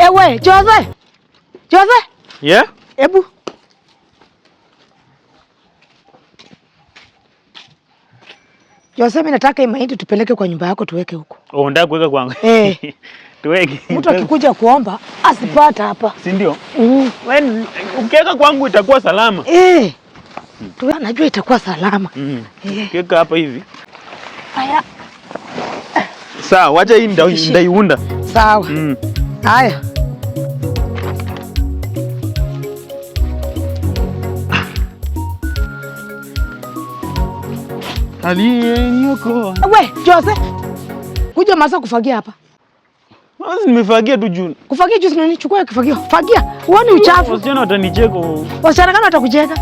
Ewe, Jose. Jose? Yeah? Ebu. Jose, mimi nataka hii mahindi tupeleke kwa nyumba yako tuweke huko. Oh, unataka kuweka kwangu? Tuweke. Mtu akikuja kuomba asipata hapa. Si ndio? Wewe ukiweka kwangu itakuwa salama. Najua itakuwa salama. Kiweka hapa hivi. Haya. Sawa, wacha hii ndaiunda. Sawa. Haya. Aliyeniokoa. We, Jose. Kuja masa kufagia hapa. Basi nimefagia tu juu. Kufagia juu nini? Chukua kifagio. Fagia. Uone uchafu. Wasichana watanicheka. Wasichana gani watakucheka?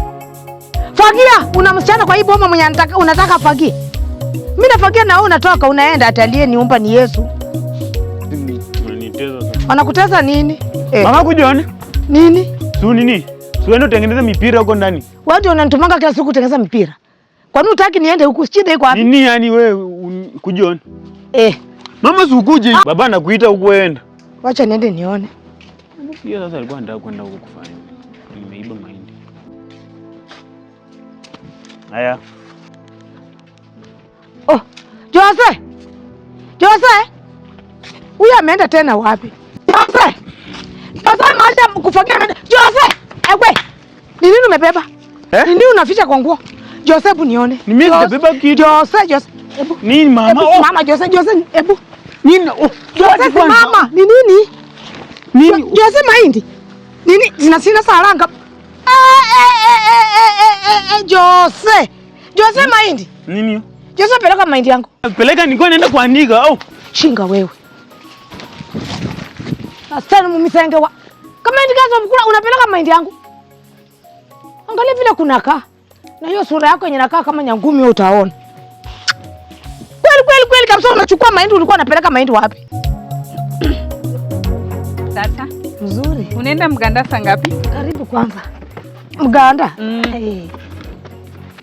Fagia. Una msichana kwa hii boma mwenye unataka fagie. Mimi nafagia na wewe unatoka unaenda atalie niumba ni Yesu. Unaniteza sana. Wanakuteza nini? Mama kujione? Nini? Su nini? Suende utengeneze mipira huko ndani. Wewe ndio unanitumanga kila siku kutengeneza mipira. Kwa nini hutaki niende huku? Shida iko wapi? Nini yani wewe kujione? Mama sukuje. Baba anakuita huko enda. Wacha niende nione. Hiyo sasa alikuwa anataka kwenda huko kufanya. Nimeiba mahindi. Haya. Oh, Jose. Jose. Huyu ameenda tena wapi? Jose. Jose maisha kufagia. Jose. Ewe. Ni nini umebeba? Ni nini unaficha kwa nguo? Jose, hebu nione. Ni mimi sijabeba kitu. Jose. Ebu. Nini mama? Mama Jose, ebu. Nini? Jose mama, ni nini? Nini? Jose mahindi. Nini? Sina saranga. Jose mahindi. Nini? Jose peleka mahindi yangu. Peleka niko naenda kuandika. Chinga wewe. Asante mumisenge wa. Kama mahindi kazo mkula unapeleka mahindi yangu. Angalia vile kunakaa. Na hiyo sura yako yenye inakaa kama nyangumi wewe utaona. Kweli kabisa unachukua mahindi ulikuwa unapeleka mahindi wapi? Tata. Mzuri. Unaenda Mganda saa ngapi? Karibu kwanza. Mganda?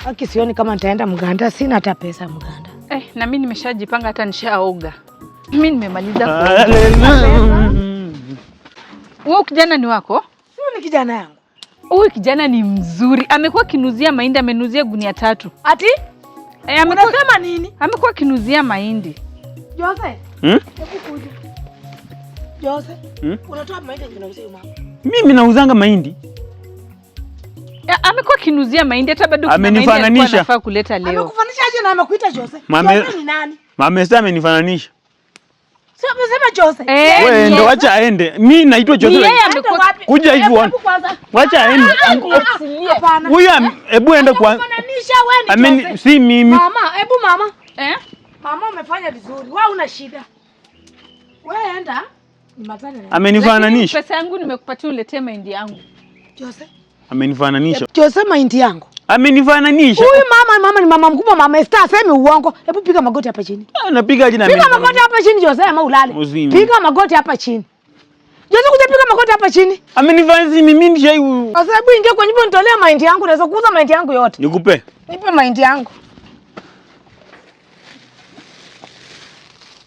Haki sioni kama nitaenda Mganda, sina hata pesa Mganda. Na mimi nimeshajipanga hata nishaoga. Mimi nimemaliza Wewe kijana ni wako? Sio, ni kijana yangu. Huyu kijana ni mzuri. Amekuwa kinuzia mahindi, amenuzia gunia 3. Ati? Unasema nini? Amekuwa kinuzia mahindi. Jose? Hebu kuja. Jose? Unatoa mahindi unauzia mama? Mimi nauzanga mahindi. Amekuwa kinuzia mahindi hata bado kuna mahindi anafaa kuleta leo. Amekufananisha aje na amekuita Jose? Jose ni nani? Mama sasa amenifananisha. Sio umesema Jose? Wewe ndio acha aende. Mimi naitwa Jose. Yeye amekuwa kuja hivi uone. Wacha aende. Huyu hebu ende kwa. Amekufananisha wewe ni Jose. Si mimi. Mama, hebu mama. Mama umefanya vizuri. Wewe una shida. Wewe enda. Ni matani. Amenifananisha. Pesa yangu nimekupatia uniletee mahindi yangu. Jose? Amenifananisha. Jose mahindi yangu. Amenifananisha. Huyu mama ni mama mkubwa, mama Esther, semi uongo. Hebu piga magoti hapa chini. Napiga aje na mimi. Piga magoti hapa chini Jose, ama ulale. Piga magoti hapa chini. Jose, kuja piga magoti hapa chini. Amenifananisha mimi ni shai huyu. Sasa hebu ingia kwenye nyumba nitolea mahindi yangu, naweza kuuza mahindi yangu yote. Nikupe. Nipe mahindi yangu.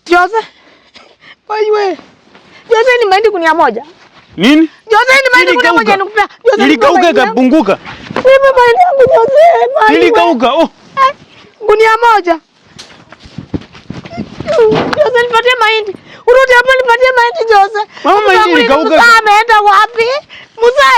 Jose. Wewe. Jose ni mahindi gunia moja. Nini? Jose ni mahindi gunia moja nikupea. Jose ilikauka ikapunguka. Nipe mahindi yangu Jose. Ilikauka. Gunia moja. Jose nipatie mahindi. Urudi hapa nipatie mahindi Jose. Mama mahindi ilikauka. Musa ameenda wapi? Musa.